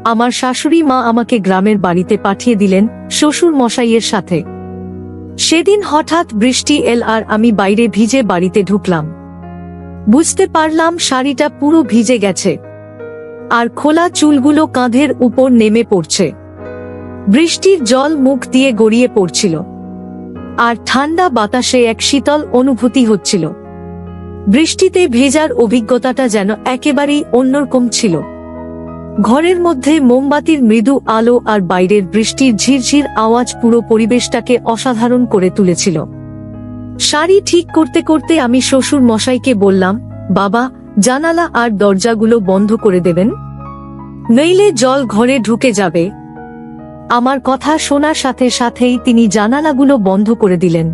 আমার শাশুড়ি মা আমাকে গ্রামের বাড়িতে পাঠিয়ে দিলেন শ্বশুর মশাইয়ের সাথে। সেদিন হঠাৎ বৃষ্টি এল আর আমি বাইরে ভিজে বাড়িতে ঢুকলাম। বুঝতে পারলাম শাড়িটা পুরো ভিজে গেছে আর খোলা চুলগুলো কাঁধের উপর নেমে পড়ছে। বৃষ্টির জল মুখ দিয়ে গড়িয়ে পড়ছিল আর ঠান্ডা বাতাসে এক শীতল অনুভূতি হচ্ছিল। বৃষ্টিতে ভেজার অভিজ্ঞতাটা যেন একেবারেই অন্যরকম ছিল। ঘরের মধ্যে মোমবাতির মৃদু আলো আর বাইরের বৃষ্টির ঝিরঝির আওয়াজ পুরো পরিবেশটাকে অসাধারণ করে তুলেছিল। শাড়ি ঠিক করতে করতে আমি শ্বশুর মশাইকে বললাম, বাবা, জানালা আর দরজাগুলো বন্ধ করে দেবেন, নইলে জল ঘরে ঢুকে যাবে। আমার কথা শোনার সাথে সাথেই তিনি জানালাগুলো বন্ধ করে দিলেন,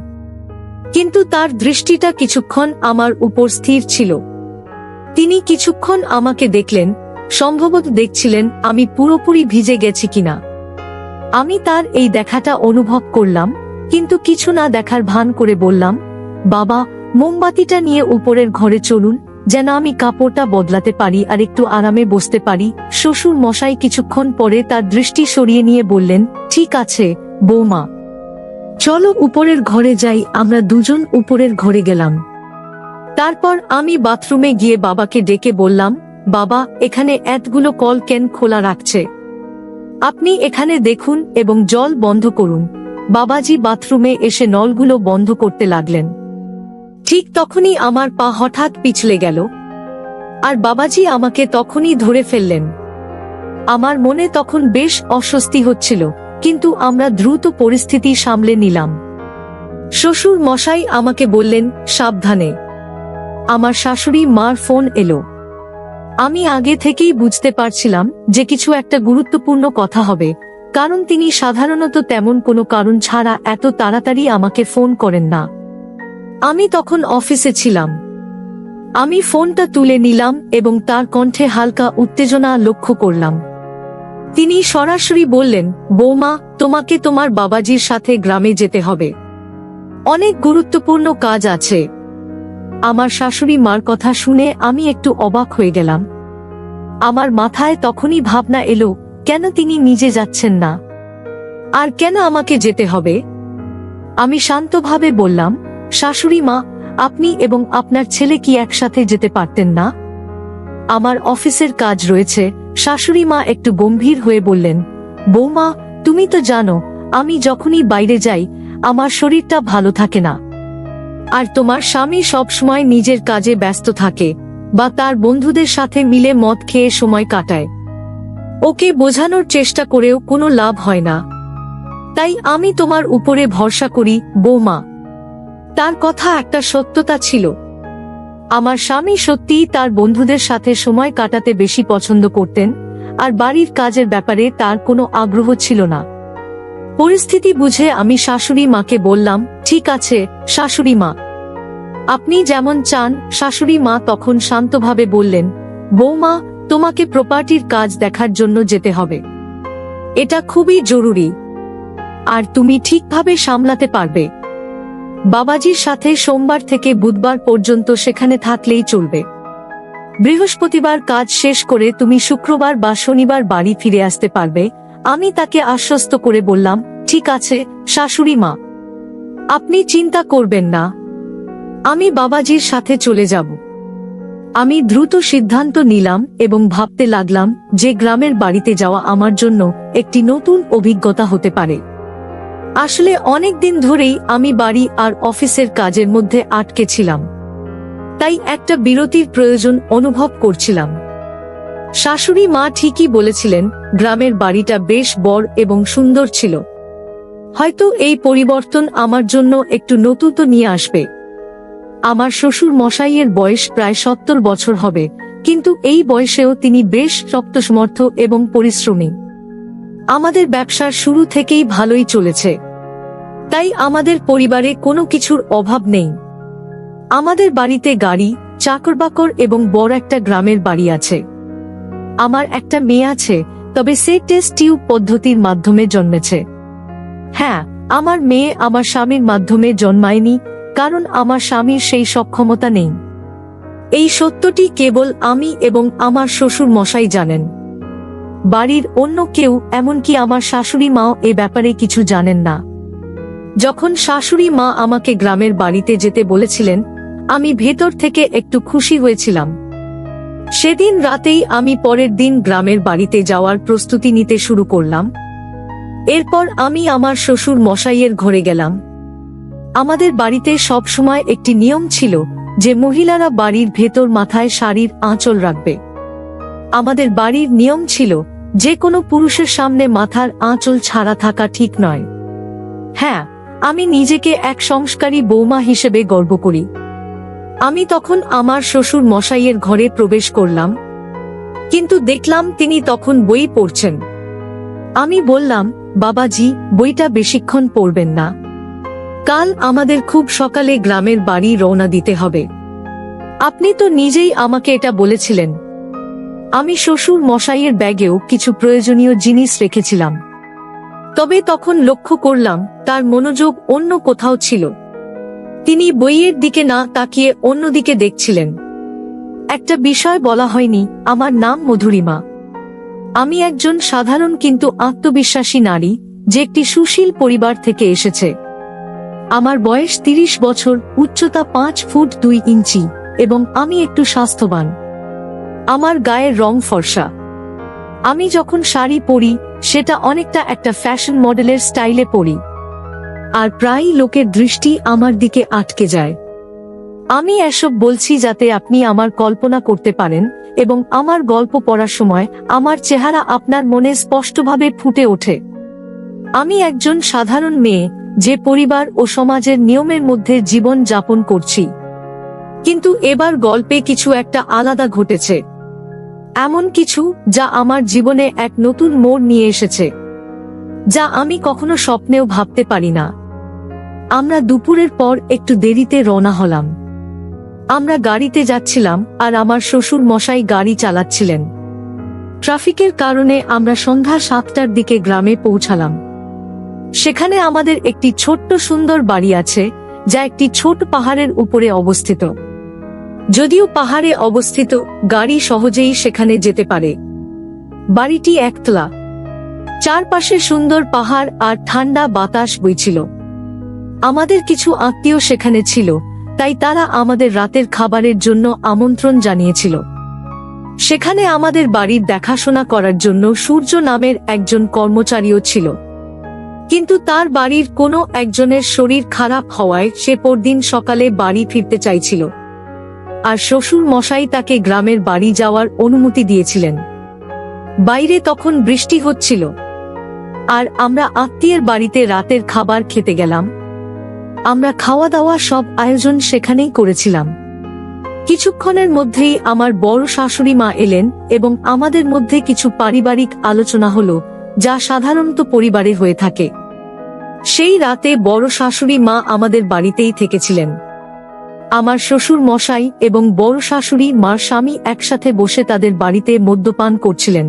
কিন্তু তার দৃষ্টিটা কিছুক্ষণ আমার উপর স্থির ছিল। তিনি কিছুক্ষণ আমাকে দেখলেন, সম্ভবত দেখছিলেন আমি পুরোপুরি ভিজে গেছি কিনা। আমি তার এই দেখাটা অনুভব করলাম, কিন্তু কিছু না দেখার ভান করে বললাম, বাবা, মোমবাতিটা নিয়ে উপরের ঘরে চলুন, যেন আমি কাপড়টা বদলাতে পারি আর একটু আরামে বসতে পারি। শ্বশুর মশাই কিছুক্ষণ পরে তার দৃষ্টি সরিয়ে নিয়ে বললেন, ঠিক আছে বৌমা, চলো উপরের ঘরে যাই। আমরা দুজন উপরের ঘরে গেলাম। তারপর আমি বাথরুমে গিয়ে বাবাকে ডেকে বললাম, বাবা, এখানে এতগুলো কল কেন খোলা রাখছে? আপনি এখানে দেখুন এবং জল বন্ধ করুন। বাবাজি বাথরুমে এসে নলগুলো বন্ধ করতে লাগলেন। ঠিক তখনই আমার পা হঠাৎ পিছলে গেল আর বাবাজি আমাকে তখনই ধরে ফেললেন। আমার মনে তখন বেশ অস্বস্তি হচ্ছিল, কিন্তু আমরা দ্রুত পরিস্থিতি সামলে নিলাম। শ্বশুর মশাই আমাকে বললেন, সাবধানে। আমার শাশুড়ি মার ফোন এলো। আমি আগে থেকেই বুঝতে পারছিলাম যে কিছু একটা গুরুত্বপূর্ণ কথা হবে, কারণ তিনি সাধারণত তেমন কোনো কারণ ছাড়া এত তাড়াতাড়ি আমাকে ফোন করেন না। আমি তখন অফিসে ছিলাম। আমি ফোনটা তুলে নিলাম এবং তার কণ্ঠে হালকা উত্তেজনা লক্ষ্য করলাম। তিনি সরাসরি বললেন, বৌমা, তোমাকে তোমার বাবাজির সাথে গ্রামে যেতে হবে, অনেক গুরুত্বপূর্ণ কাজ আছে। আমার শাশুড়ি মার কথা শুনে আমি একটু অবাক হয়ে গেলাম। আমার মাথায় তখনই ভাবনা এলো, কেন তিনি নিজে যাচ্ছেন না, আর কেন আমাকে যেতে হবে? আমি শান্তভাবে বললাম, শাশুড়ি মা, আপনি এবং আপনার ছেলে কি একসাথে যেতে পারতেন না? আমার অফিসের কাজ রয়েছে। শাশুড়ি মা একটু গম্ভীর হয়ে বললেন, বৌমা, তুমি তো জানো আমি যখনই বাইরে যাই আমার শরীরটা ভালো থাকে না, আর তোমার স্বামী সবসময় নিজের কাজে ব্যস্ত থাকে বা তার বন্ধুদের সাথে মিলে মদ খেয়ে সময় কাটায়। ওকে বোঝানোর চেষ্টা করেও কোনো লাভ হয় না, তাই আমি তোমার উপরে ভরসা করি বৌমা। তার কথা একটা সত্যতা ছিল। আমার স্বামী সত্যিই তার বন্ধুদের সাথে সময় কাটাতে বেশি পছন্দ করতেন, আর বাড়ির কাজের ব্যাপারে তার কোনো আগ্রহ ছিল না। পরিস্থিতি বুঝে আমি শাশুড়ি মাকে বললাম, ঠিক আছে শাশুড়ি মা, আপনি যেমন চান। শাশুড়ি মা তখন শান্তভাবে বললেন, বৌমা, তোমাকে প্রপার্টির কাজ দেখার জন্য যেতে হবে। এটা খুবই জরুরি, আর তুমি ঠিকভাবে সামলাতে পারবে। বাবাজির সাথে সোমবার থেকে বুধবার পর্যন্ত সেখানে থাকলেই চলবে। বৃহস্পতিবার কাজ শেষ করে তুমি শুক্রবার বা শনিবার বাড়ি ফিরে আসতে পারবে। আমি তাকে আশ্বস্ত করে বললাম, ঠিক আছে শাশুড়ি মা, আপনি চিন্তা করবেন না, আমি বাবাজির সাথে চলে যাব। আমি দ্রুত সিদ্ধান্ত নিলাম এবং ভাবতে লাগলাম যে গ্রামের বাড়িতে যাওয়া আমার জন্য একটি নতুন অভিজ্ঞতা হতে পারে। আসলে অনেক দিন ধরেই আমি বাড়ি আর অফিসের কাজের মধ্যে আটকে ছিলাম, তাই একটা বিরতির প্রয়োজন অনুভব করছিলাম। শাশুড়ি মা ঠিকই বলেছিলেন, গ্রামের বাড়িটা বেশ বড় এবং সুন্দর ছিল। হয়তো এই পরিবর্তন আমার জন্য একটু নতুনত্ব নিয়ে আসবে। আমার শ্বশুর মশাইয়ের বয়স প্রায় 70 বছর হবে, কিন্তু এই বয়সেও তিনি বেশ শক্তসমর্থ এবং পরিশ্রমী। আমাদের ব্যবসার শুরু থেকেই ভালোই চলেছে, তাই আমাদের পরিবারে কোনো কিছুর অভাব নেই। আমাদের বাড়িতে গাড়ি, চাকরবাকর এবং বড় একটা গ্রামের বাড়ি আছে। আমার একটা মেয়ে আছে, তবে সে টেস্ট টিউব পদ্ধতির মাধ্যমে জন্মেছে। হ্যাঁ, আমার মেয়ে আমার স্বামীর মাধ্যমে জন্মায়নি, কারণ আমার স্বামীর সেই সক্ষমতা নেই। এই সত্যটি কেবল আমি এবং আমার শ্বশুর মশাই জানেন। বাড়ির অন্য কেউ, এমনকি আমার শাশুড়ি মাও এ ব্যাপারে কিছু জানেন না। যখন শাশুড়ি মা আমাকে গ্রামের বাড়িতে যেতে বলেছিলেন, আমি ভেতর থেকে একটু খুশি হয়েছিলাম। সেদিন রাতেই আমি পরের দিন গ্রামের বাড়িতে যাওয়ার প্রস্তুতি নিতে শুরু করলাম। এরপর আমি আমার শ্বশুর মশাইয়ের ঘরে গেলাম। আমাদের বাড়িতে সব সময় একটি নিয়ম ছিল যে মহিলারা বাড়ির ভেতর মাথায় শাড়ির আঁচল রাখবে। আমাদের বাড়ির নিয়ম ছিল যে কোনো পুরুষের সামনে মাথার আঁচল ছাড়া থাকা ঠিক নয়। হ্যাঁ, আমি নিজেকে এক সংস্কারী বৌমা হিসেবে গর্ব করি। আমি তখন আমার শ্বশুর মশাইয়ের ঘরে প্রবেশ করলাম, কিন্তু দেখলাম তিনি তখন বই পড়ছেন। আমি বললাম, বাবাজি, বইটা বেশিক্ষণ পড়বেন না, কাল আমাদের খুব সকালে গ্রামের বাড়ি রওনা দিতে হবে। আপনি তো নিজেই আমাকে এটা বলেছিলেন। আমি শ্বশুর মশাইয়ের ব্যাগেও কিছু প্রয়োজনীয় জিনিস রেখেছিলাম, তবে তখন লক্ষ্য করলাম তার মনোযোগ অন্য কোথাও ছিল। তিনি বইয়ের দিকে না তাকিয়ে অন্যদিকে দেখছিলেন। একটা বিষয় বলা হয়নি, আমার নাম মধুরিমা। আমি একজন সাধারণ কিন্তু আত্মবিশ্বাসী নারী, যে একটি সুশীল পরিবার থেকে এসেছে। আমার বয়স 30 বছর, উচ্চতা 5 ফুট 2 ইঞ্চি, এবং আমি একটু স্বাস্থ্যবান। আমার গায়ের রং ফর্সা। আমি যখন শাড়ি পরি সেটা অনেকটা একটা ফ্যাশন মডেলের স্টাইলে পরি, আর প্রায়ই লোকের দৃষ্টি আমার দিকে আটকে যায়। আমি এসব বলছি যাতে আপনি আমার কল্পনা করতে পারেন, এবং আমার গল্প পড়ার সময় আমার চেহারা আপনার মনে স্পষ্টভাবে ফুটে ওঠে। আমি একজন সাধারণ মেয়ে, যে পরিবার ও সমাজের নিয়মের মধ্যে জীবন যাপন করছি। কিন্তু এবার গল্পে কিছু একটা আলাদা ঘটেছে, এমন কিছু যা আমার জীবনে এক নতুন মোড় নিয়ে এসেছে, যা আমি কখনো স্বপ্নেও ভাবতে পারি না। আমরা দুপুরের পর একটু দেরিতে রওনা হলাম। আমরা গাড়িতে যাচ্ছিলাম, আর আমার শ্বশুর মশাই গাড়ি চালাচ্ছিলেন। ট্রাফিকের কারণে আমরা সন্ধ্যা 7টার দিকে গ্রামে পৌঁছালাম। সেখানে আমাদের একটি ছোট্ট সুন্দর বাড়ি আছে, যা একটি ছোট পাহাড়ের উপরে অবস্থিত। যদিও পাহাড়ে অবস্থিত, গাড়ি সহজেই সেখানে যেতে পারে। বাড়িটি একতলা। চারপাশে সুন্দর পাহাড় আর ঠান্ডা বাতাস বইছিল। আমাদের কিছু আত্মীয় সেখানে ছিল, তাই তারা আমাদের রাতের খাবারের জন্য আমন্ত্রণ জানিয়েছিল। সেখানে আমাদের বাড়ির দেখাশোনা করার জন্য সূর্য নামের একজন কর্মচারীও ছিল, কিন্তু তার বাড়ির কোনো একজনের শরীর খারাপ হওয়ায় সে পরদিন সকালে বাড়ি ফিরতে চাইছিল, আর শ্বশুর মশাই তাকে গ্রামের বাড়ি যাওয়ার অনুমতি দিয়েছিলেন। বাইরে তখন বৃষ্টি হচ্ছিল, আর আমরা আত্মীয়ের বাড়িতে রাতের খাবার খেতে গেলাম। আমরা খাওয়া দাওয়া সব আয়োজন সেখানেই করেছিলাম। কিছুক্ষণের মধ্যেই আমার বড় শাশুড়ি মা এলেন, এবং আমাদের মধ্যে কিছু পারিবারিক আলোচনা হলো, যা সাধারণত পরিবারে হয়ে থাকে। সেই রাতে বড় শাশুড়ি মা আমাদের বাড়িতেই থেকেছিলেন। আমার শ্বশুর মশাই এবং বড় শাশুড়ি মার স্বামী একসাথে বসে তাদের বাড়িতে মদ্যপান করছিলেন,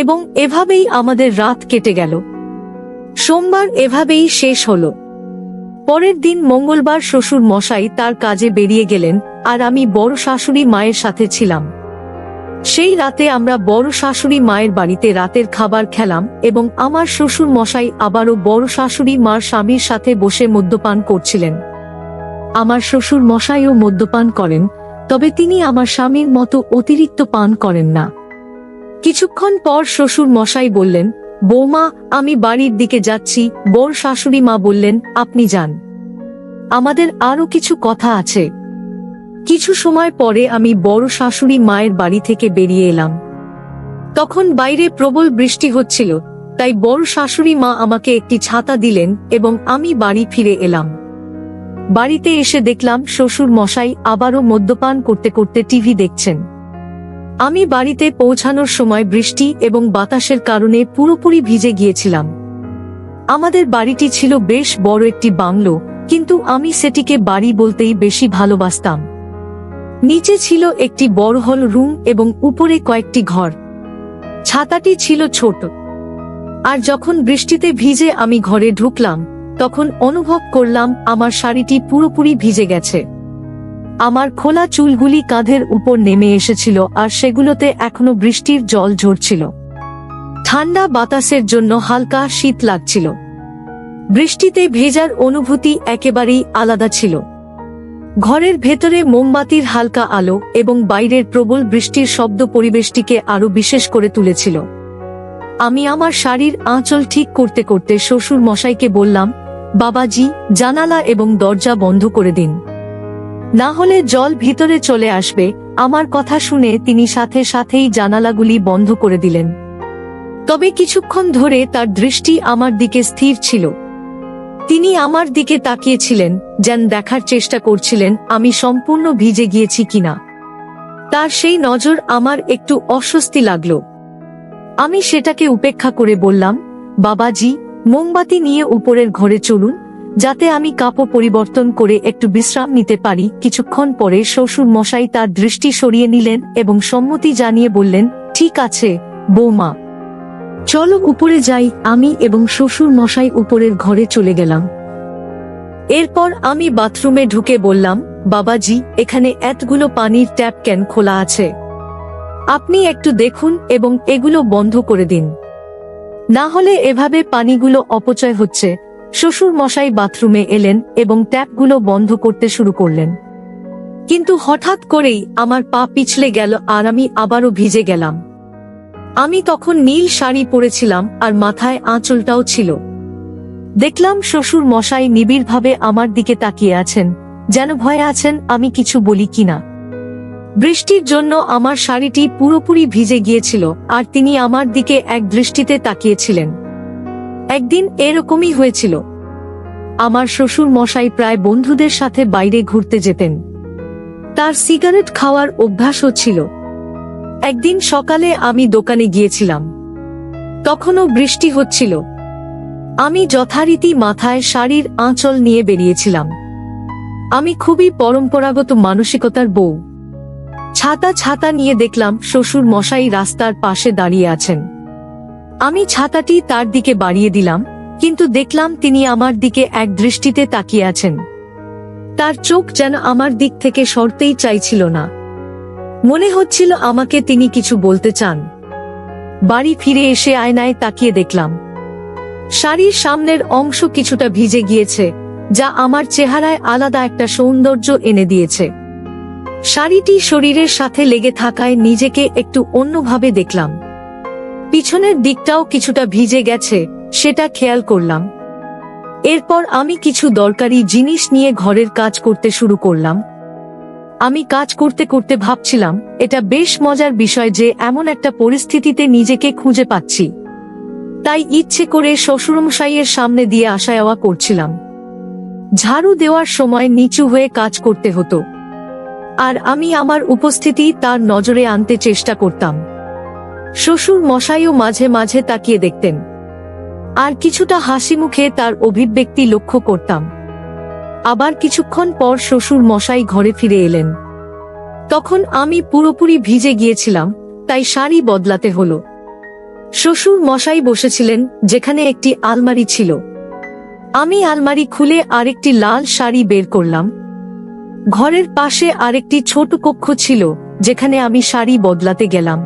এবং এভাবেই আমাদের রাত কেটে গেল। সোমবার এভাবেই শেষ হলো। পরের দিন মঙ্গলবার শ্বশুর মশাই তার কাজে বেরিয়ে গেলেন, আর আমি বড় শাশুড়ি মায়ের সাথে ছিলাম। সেই রাতে আমরা বড় শাশুড়ি মায়ের বাড়িতে রাতের খাবার খেলাম, এবং আমার শ্বশুর মশাই আবারও বড় শাশুড়ি মার স্বামীর সাথে বসে মদ্যপান করছিলেন। আমার শ্বশুর মশাইও মদ্যপান করেন, তবে তিনি আমার স্বামীর মতো অতিরিক্ত পান করেন না। কিছুক্ষণ পর শ্বশুর মশাই বললেন, বৌমা, আমি বাড়ির দিকে যাচ্ছি। বড় শাশুড়ি মা বললেন, আপনি যান, আমাদের আরো কিছু কথা আছে। কিছু সময় পরে আমি বড় শাশুড়ি মায়ের বাড়ি থেকে বেরিয়ে এলাম। তখন বাইরে প্রবল বৃষ্টি হচ্ছিল, তাই বড় শাশুড়ি মা আমাকে একটি ছাতা দিলেন, এবং আমি বাড়ি ফিরে এলাম। বাড়িতে এসে দেখলাম শ্বশুর মশাই আবারও মদ্যপান করতে করতে টিভি দেখছেন। আমি বাড়িতে পৌঁছানোর সময় বৃষ্টি এবং বাতাসের কারণে পুরোপুরি ভিজে গিয়েছিলাম। আমাদের বাড়িটি ছিল বেশ বড় একটি বাংলো, কিন্তু আমি সেটিকে বাড়ি বলতেই বেশি ভালোবাসতাম। নিচে ছিল একটি বড় হল রুম এবং উপরে কয়েকটি ঘর। ছাতাটি ছিল ছোট, আর যখন বৃষ্টিতে ভিজে আমি ঘরে ঢুকলাম, তখন অনুভব করলাম আমার শাড়িটি পুরোপুরি ভিজে গেছে। আমার খোলা চুলগুলি কাঁধের উপর নেমে এসেছিল, আর সেগুলোতে এখনো বৃষ্টির জল ঝরছিল। ঠান্ডা বাতাসের জন্য হালকা শীত লাগছিল। বৃষ্টিতে ভেজার অনুভূতি একেবারেই আলাদা ছিল। ঘরের ভেতরে মোমবাতির হালকা আলো এবং বাইরের প্রবল বৃষ্টির শব্দ পরিবেশটিকে আরো বিশেষ করে তুলেছিল। আমি আমার শাড়ির আঁচল ঠিক করতে করতে শ্বশুর মশাইকে বললাম, বাবাজি, জানালা এবং দরজা বন্ধ করে দিন, না হলে জল ভিতরে চলে আসবে। আমার কথা শুনে তিনি সাথে সাথেই জানালাগুলি বন্ধ করে দিলেন। তবে কিছুক্ষণ ধরে তার দৃষ্টি আমার দিকে স্থির ছিল। তিনি আমার দিকে তাকিয়েছিলেন, যেন দেখার চেষ্টা করছিলেন আমি সম্পূর্ণ ভিজে গিয়েছি কিনা। তার সেই নজর আমার একটু অস্বস্তি লাগলো। আমি সেটাকে উপেক্ষা করে বললাম, বাবাজি, মোমবাতি নিয়ে উপরের ঘরে চলুন, যাতে আমি কাপড় পরিবর্তন করে একটু বিশ্রাম নিতে পারি। কিছুক্ষণ পরে শ্বশুর মশাই তার দৃষ্টি সরিয়ে নিলেন এবং সম্মতি জানিয়ে বললেন, ঠিক আছে বৌমা, চলো উপরে যাই। আমি এবং শ্বশুর মশাই উপরের ঘরে চলে গেলাম। এরপর আমি বাথরুমে ঢুকে বললাম, বাবাজি, এখানে এতগুলো পানির ট্যাপ কেন খোলা আছে? আপনি একটু দেখুন এবং এগুলো বন্ধ করে দিন, না হলে এভাবে পানিগুলো অপচয় হচ্ছে। শ্বশুর মশাই বাথরুমে এলেন এবং ট্যাপগুলো বন্ধ করতে শুরু করলেন। কিন্তু হঠাৎ করেই আমার পা পিছলে গেল আর আমি আবারও ভিজে গেলাম। আমি তখন নীল শাড়ি পরেছিলাম আর মাথায় আঁচলটাও ছিল। দেখলাম শ্বশুর মশাই নিবিড়ভাবে আমার দিকে তাকিয়ে আছেন, যেন ভয়ে আছেন আমি কিছু বলি কিনা। বৃষ্টির জন্য আমার শাড়িটি পুরোপুরি ভিজে গিয়েছিল আর তিনি আমার দিকে এক দৃষ্টিতে তাকিয়েছিলেন। একদিন এরকমই হয়েছিল। আমার শ্বশুর মশাই প্রায় বন্ধুদের সাথে বাইরে ঘুরতে যেতেন। তার সিগারেট খাওয়ার অভ্যাসও ছিল। একদিন সকালে আমি দোকানে গিয়েছিলাম, তখনও বৃষ্টি হচ্ছিল। আমি যথারীতি মাথায় শাড়ির আঁচল নিয়ে বেরিয়েছিলাম। আমি খুবই পরম্পরাগত মানসিকতার বউ। ছাতা নিয়ে দেখলাম শ্বশুর মশাই রাস্তার পাশে দাঁড়িয়ে আছেন। আমি ছাতাটি তার দিকে বাড়িয়ে দিলাম, কিন্তু দেখলাম তিনি আমার দিকে এক দৃষ্টিতে তাকিয়ে আছেন। তার চোখ যেন আমার দিক থেকে সরতেই চাইছিল না। মনে হচ্ছিল আমাকে তিনি কিছু বলতে চান। বাড়ি ফিরে এসে আয়নায় তাকিয়ে দেখলাম শাড়ির সামনের অংশ কিছুটা ভিজে গিয়েছে, যা আমার চেহারায় আলাদা একটা সৌন্দর্য এনে দিয়েছে। শাড়িটি শরীরের সাথে লেগে থাকায় নিজেকে একটু অন্যভাবে দেখলাম। পিছনের দিকটাও কিছুটা ভিজে গেছে, সেটা খেয়াল করলাম। এরপর আমি কিছু দরকারি জিনিস নিয়ে ঘরের কাজ করতে শুরু করলাম। আমি কাজ করতে করতে ভাবছিলাম, এটা বেশ মজার বিষয় যে এমন একটা পরিস্থিতিতে নিজেকে খুঁজে পাচ্ছি। তাই ইচ্ছে করে শ্বশুরমশাইয়ের সামনে দিয়ে আসা যাওয়া করছিলাম। ঝাড়ু দেওয়ার সময় নিচু হয়ে কাজ করতে হতো, আর আমি আমার উপস্থিতি তার নজরে আনতে চেষ্টা করতাম। শ্বশুর মশাইও মাঝে মাঝে তাকিয়ে দেখতেন, আর কিছুটা হাসি মুখে তার অভিব্যক্তি লক্ষ্য করতাম। আবার কিছুক্ষণ পর শ্বশুর মশাই ঘরে ফিরে এলেন। তখন আমি পুরোপুরি ভিজে গিয়েছিলাম, তাই শাড়ি বদলাতে হলো। শ্বশুর মশাই বসেছিলেন যেখানে একটি আলমারি ছিল। আমি আলমারি খুলে আরেকটি লাল শাড়ি বের করলাম। ঘরের পাশে আরেকটি ছোট কক্ষ ছিল যেখানে আমি শাড়ি বদলাতে গেলাম।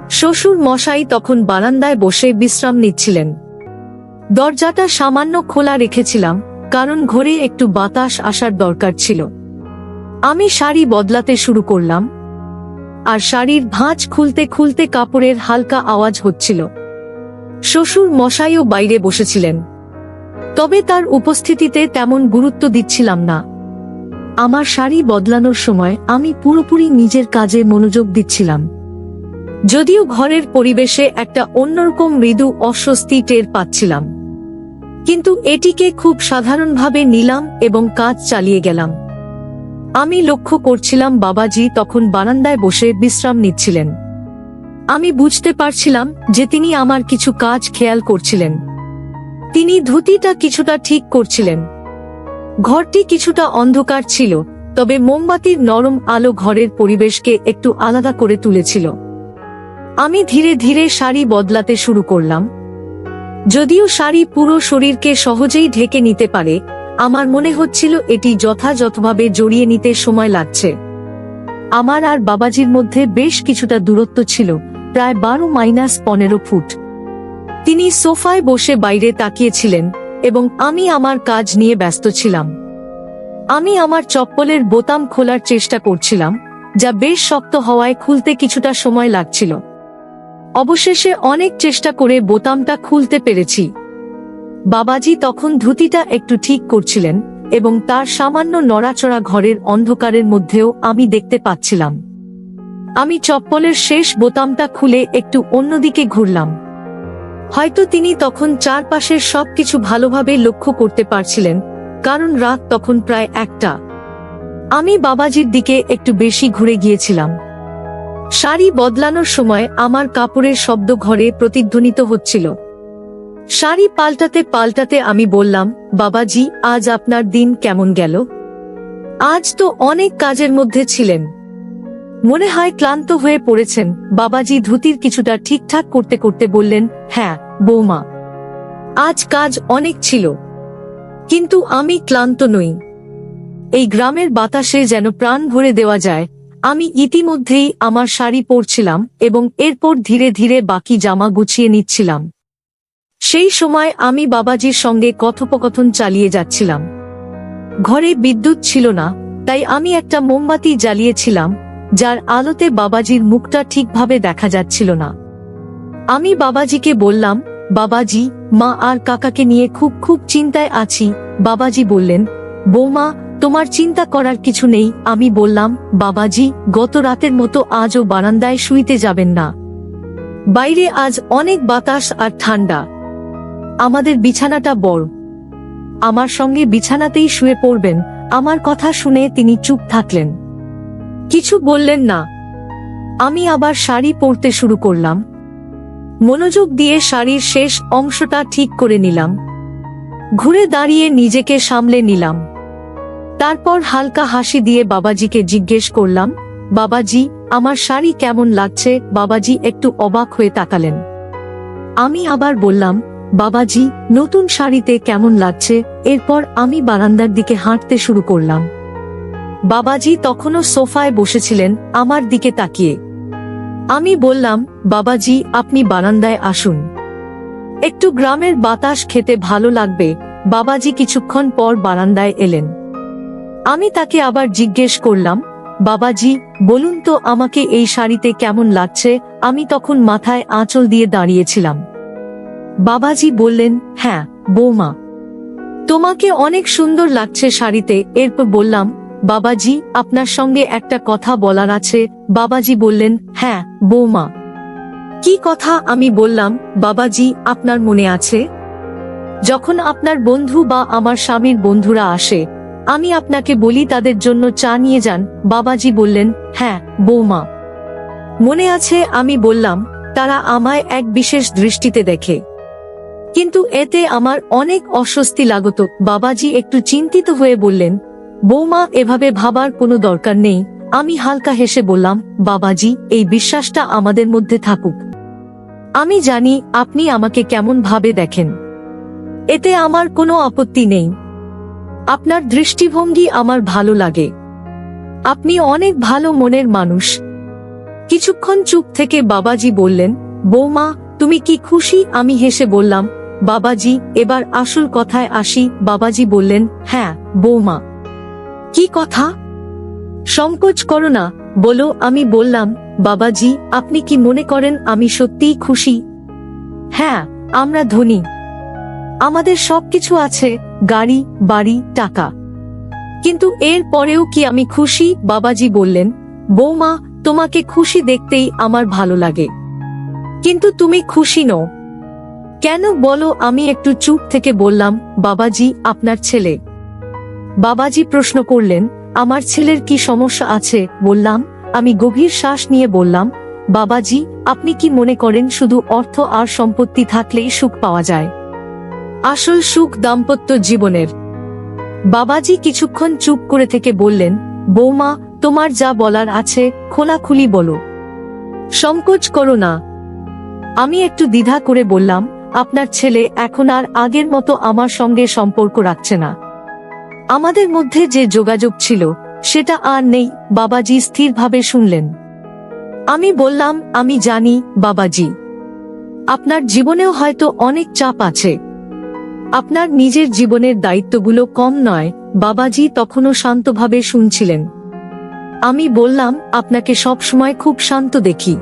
শ্বশুর মশাই তখন বারান্দায় বসে বিশ্রাম নিচ্ছিলেন। দরজাটা সামান্য খোলা রেখেছিলাম, কারণ ঘরে একটু বাতাস আসার দরকার ছিল। আমি শাড়ি বদলাতে শুরু করলাম, আর শাড়ির ভাঁজ খুলতে খুলতে কাপড়ের হালকা আওয়াজ হচ্ছিল। শ্বশুর মশাইও বাইরে বসেছিলেন, তবে তার উপস্থিতিতে তেমন গুরুত্ব দিচ্ছিলাম না। আমার শাড়ি বদলানোর সময় আমি পুরোপুরি নিজের কাজে মনোযোগ দিচ্ছিলাম। যদিও ঘরের পরিবেশে একটা অন্যরকম মৃদু অস্বস্তি টের পাচ্ছিলাম, কিন্তু এটিকে খুব সাধারণভাবে নিলাম এবং কাজ চালিয়ে গেলাম। আমি লক্ষ্য করছিলাম বাবাজি তখন বারান্দায় বসে বিশ্রাম নিচ্ছিলেন। আমি বুঝতে পারছিলাম যে তিনি আমার কিছু কাজ খেয়াল করছিলেন। তিনি ধুতিটা কিছুটা ঠিক করছিলেন। ঘরটি কিছুটা অন্ধকার ছিল, তবে মোমবাতির নরম আলো ঘরের পরিবেশকে একটু আলাদা করে তুলেছিল। আমি ধীরে ধীরে শাড়ি বদলাতে শুরু করলাম। যদিও শাড়ি পুরো শরীরকে সহজেই ঢেকে নিতে পারে, আমার মনে হচ্ছিল এটি যথাযথভাবে জড়িয়ে নিতে সময় লাগছে। আমার আর বাবাজির মধ্যে বেশ কিছুটা দূরত্ব ছিল, প্রায় 12-15 ফুট। তিনি সোফায় বসে বাইরে তাকিয়েছিলেন এবং আমি আমার কাজ নিয়ে ব্যস্ত ছিলাম। আমি আমার চপ্পলের বোতাম খোলার চেষ্টা করছিলাম, যা বেশ শক্ত হওয়ায় খুলতে কিছুটা সময় লাগছিল। অবশেষে অনেক চেষ্টা করে বোতামটা খুলতে পেরেছি। বাবাজি তখন ধুতিটা একটু ঠিক করছিলেন এবং তার সামান্য নড়াচড়া ঘরের অন্ধকারের মধ্যেও আমি দেখতে পাচ্ছিলাম। আমি চপ্পলের শেষ বোতামটা খুলে একটু অন্যদিকে ঘুরলাম। হয়তো তিনি তখন চারপাশের সবকিছু ভালোভাবে লক্ষ্য করতে পারছিলেন, কারণ রাত তখন প্রায় 1টা। আমি বাবাজির দিকে একটু বেশি ঘুরে গিয়েছিলাম। শাড়ি বদলানোর সময় আমার কাপড়ের শব্দ ঘরে প্রতিধ্বনিত হচ্ছিল। শাড়ি পাল্টাতে পাল্টাতে আমি বললাম, বাবাজি, আজ আপনার দিন কেমন গেল? আজ তো অনেক কাজের মধ্যে ছিলেন, মনে হয় ক্লান্ত হয়ে পড়েছেন। বাবাজি ধুতির কিছুটা ঠিকঠাক করতে করতে বললেন, হ্যাঁ বৌমা, আজ কাজ অনেক ছিল, কিন্তু আমি ক্লান্ত নই। এই গ্রামের বাতাসে যেন প্রাণ ভরে দেওয়া যায়। আমি ইতিমধ্যেই আমার শাড়ি পরছিলাম এবং এরপর ধীরে ধীরে বাকি জামা গুছিয়ে নিচ্ছিলাম। সেই সময় আমি বাবাজির সঙ্গে কথোপকথন চালিয়ে যাচ্ছিলাম। ঘরে বিদ্যুৎ ছিল না, তাই আমি একটা মোমবাতি জ্বালিয়েছিলাম, যার আলোতে বাবাজির মুখটা ঠিকভাবে দেখা যাচ্ছিল না। আমি বাবাজিকে বললাম, বাবাজি, মা আর কাকাকে নিয়ে খুব খুব চিন্তায় আছি। বাবাজি বললেন, বৌমা, তোমার চিন্তা করার কিছু নেই। আমি বললাম, বাবাজি, গত রাতের মতো আজও বারান্দায় শুইতে যাবেন না। বাইরে আজ অনেক বাতাস আর ঠান্ডা। আমাদের বিছানাটা বড়, আমার সঙ্গে বিছানাতেই শুয়ে পড়বেন। আমার কথা শুনে তিনি চুপ থাকলেন, কিছু বললেন না। আমি আবার শাড়ি পরতে শুরু করলাম। মনোযোগ দিয়ে শাড়ির শেষ অংশটা ঠিক করে নিলাম। ঘুরে দাঁড়িয়ে নিজেকে সামলে নিলাম। তারপর হালকা হাসি দিয়ে বাবাজিকে জিজ্ঞেস করলাম, বাবাজি, আমার শাড়ি কেমন লাগছে? বাবাজি একটু অবাক হয়ে তাকালেন। আমি আবার বললাম, বাবাজি, নতুন শাড়িতে কেমন লাগছে? এরপর আমি বারান্দার দিকে হাঁটতে শুরু করলাম। বাবাজি তখনও সোফায় বসেছিলেন, আমার দিকে তাকিয়ে। আমি বললাম, বাবাজি, আপনি বারান্দায় আসুন, একটু গ্রামের বাতাস খেতে ভালো লাগবে। বাবাজি কিছুক্ষণ পর বারান্দায় এলেন। আমি তাকে আবার জিজ্ঞেস করলাম, বাবাজি, বলুন তো আমাকে এই শাড়িতে কেমন লাগছে? আমি তখন মাথায় আঁচল দিয়ে দাঁড়িয়েছিলাম। বাবাজি বললেন, হ্যাঁ বৌমা, তোমাকে অনেক সুন্দর লাগছে শাড়িতে। এরপর বললাম, বাবাজি, আপনার সঙ্গে একটা কথা বলার আছে। বাবাজি বললেন, হ্যাঁ বৌমা। কি কথা? আমি বললাম, বাবাজি, আপনার মনে আছে যখন আপনার বন্ধু বা আমার স্বামীর বন্ধুরা আসে, আমি আপনাকে বলি তাদের জন্য চা নিয়ে যান? বাবাজি বললেন, হ্যাঁ বৌমা, মনে আছে। আমি বললাম, তারা আমায় এক বিশেষ দৃষ্টিতে দেখে, কিন্তু এতে আমার অনেক অস্বস্তি লাগত। বাবাজি একটু চিন্তিত হয়ে বললেন, বৌমা, এভাবে ভাবার কোনো দরকার নেই। আমি হালকা হেসে বললাম, বাবাজি, এই বিশ্বাসটা আমাদের মধ্যে থাকুক। আমি জানি আপনি আমাকে কেমন ভাবে দেখেন, এতে আমার কোনো আপত্তি নেই। আপনার দৃষ্টিভঙ্গি আমার ভালো লাগে, আপনি অনেক ভালো মনের মানুষ। কিছুক্ষণ চুপ থেকে বাবাজি বললেন, বৌমা, তুমি কি খুশি? আমি হেসে বললাম, বাবাজি, এবার আসল কথায় আসি। বাবাজি বললেন, হ্যাঁ বৌমা। কি কথা? সংকোচ করো না, বলো। আমি বললাম, বাবাজি, আপনি কি মনে করেন আমি সত্যিই খুশি? হ্যাঁ, আমরা ধনী, আমাদের সবকিছু আছে, গাড়ি, বাড়ি, টাকা, কিন্তু এর পরেও কি আমি খুশি? বাবাজি বললেন, বৌমা, তোমাকে খুশি দেখতেই আমার ভালো লাগে, কিন্তু তুমি খুশি নও কেন বলো? আমি একটু চুপ থেকে বললাম, বাবাজি, আপনার ছেলে। বাবাজি প্রশ্ন করলেন, আমার ছেলের কি সমস্যা আছে? বললাম। আমি গভীর শ্বাস নিয়ে বললাম, বাবাজি, আপনি কি মনে করেন শুধু অর্থ আর সম্পত্তি থাকলেই সুখ পাওয়া যায়? আসল সুখ দাম্পত্য জীবনের। বাবাজি কিছুক্ষণ চুপ করে থেকে বললেন, বৌমা, তোমার যা বলার আছে খোলাখুলি বলো, সংকোচ করো না। আমি একটু দ্বিধা করে বললাম, আপনার ছেলে এখন আর আগের মতো আমার সঙ্গে সম্পর্ক রাখছে না। আমাদের মধ্যে যে যোগাযোগ ছিল সেটা আর নেই। বাবাজি স্থিরভাবে শুনলেন। আমি বললাম, আমি জানি বাবাজি, আপনার জীবনেও হয়তো অনেক চাপ আছে। আপনার নিজের জীবনের দায়িত্বগুলো কম নয়। বাবাজি তখনও শান্তভাবে শুনছিলেন। আমি বললাম, আপনাকে সবসময় খুব শান্ত দেখি,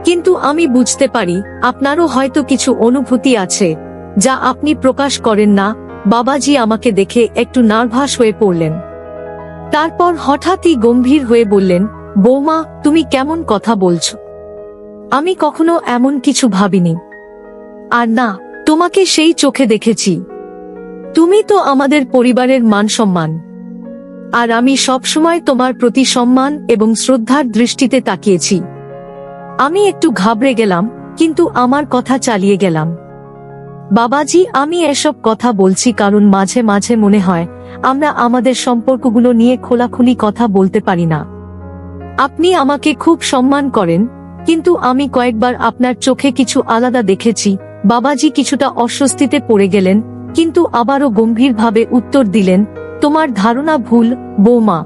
কিন্তু আমি বুঝতে পারি আপনারও হয়তো কিছু অনুভূতি আছে যা আপনি প্রকাশ করেন না। বাবাজি আমাকে দেখে একটু নার্ভাস হয়ে পড়লেন। তারপর হঠাৎই গম্ভীর হয়ে বললেন, বৌমা, তুমি কেমন কথা বলছো? আমি কখনো এমন কিছু ভাবিনি। আর না, তোমাকে সেই চোখে দেখেছি। তুমি তো আমাদের পরিবারের মান সম্মান, আর আমি সবসময় তোমার প্রতি সম্মান এবং শ্রদ্ধার দৃষ্টিতে তাকিয়েছি। আমি একটু ঘাবড়ে গেলাম, কিন্তু আমার কথা চালিয়ে গেলাম। বাবাজি, আমি এসব কথা বলছি কারণ মাঝে মাঝে মনে হয় আমরা আমাদের সম্পর্কগুলো নিয়ে খোলাখুলি কথা বলতে পারি না। আপনি আমাকে খুব সম্মান করেন, কিন্তু আমি কয়েকবার আপনার চোখে কিছু আলাদা দেখেছি। বাবাজি কিছুটা অস্বস্তিতে পড়ে গেলেন, কিন্তু আবারও গম্ভীরভাবে উত্তর দিলেন, তোমার ধারণা ভুল, বৌমা।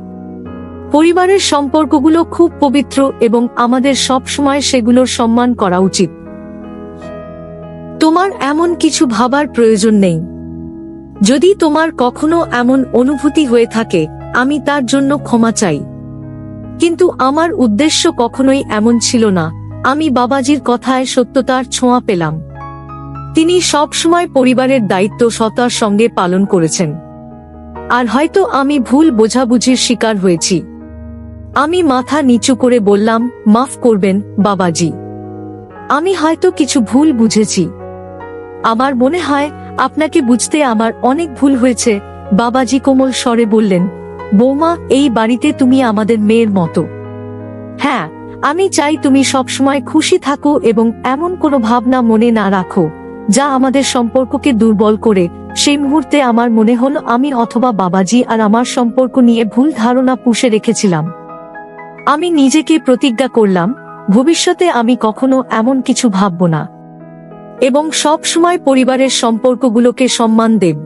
পরিবারের সম্পর্কগুলো খুব পবিত্র এবং আমাদের সব সময় সেগুলোর সম্মান করা উচিত। তোমার এমন কিছু ভাবার প্রয়োজন নেই। যদি তোমার কখনো এমন অনুভূতি হয়ে থাকে, আমি তার জন্য ক্ষমা চাই, কিন্তু আমার উদ্দেশ্য কখনোই এমন ছিল না। আমি বাবাজির কথায় সত্যতার ছোঁয়া পেলাম। তিনি সব সময় পরিবারের দায়িত্ব সততার সঙ্গে পালন করেছেন। আর হয়তো আমি ভুল বোঝাবুঝির শিকার হয়েছি। আমি মাথা নিচু করে বললাম, মাফ করবেন বাবাজি, আমি হয়তো কিছু ভুল বুঝেছি। আমার মনে হয় আপনাকে বুঝতে আমার অনেক ভুল হয়েছে। বাবাজি কোমল স্বরে বললেন, বৌমা, এই বাড়িতে তুমি আমাদের মেয়ের মতো। হ্যাঁ, আমি চাই তুমি সবসময় খুশি থাকো এবং এমন কোনো ভাবনা মনে না রাখো যা আমাদের সম্পর্ককে দুর্বল করে। সেই মুহূর্তে আমার মনে হলো আমি অথবা বাবাজি আর আমার সম্পর্ক নিয়ে ভুল ধারণা পুষে রেখেছিলাম। আমি নিজেকে প্রতিজ্ঞা করলাম, ভবিষ্যতে আমি কখনো এমন কিছু ভাবব না এবং সব সময় পরিবারের সম্পর্কগুলোকে সম্মান দেব।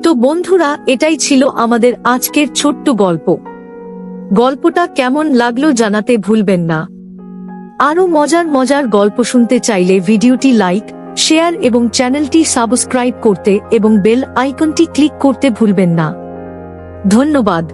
তো বন্ধুরা, এটাই ছিল আমাদের আজকের ছোট্ট গল্প। গল্পটা কেমন লাগলো জানাতে ভুলবেন না। আরো মজার মজার গল্প শুনতে চাইলে ভিডিওটি লাইক, শেয়ার এবং চ্যানেলটি সাবস্ক্রাইব করতে এবং বেল আইকনটি ক্লিক করতে ভুলবেন না। ধন্যবাদ।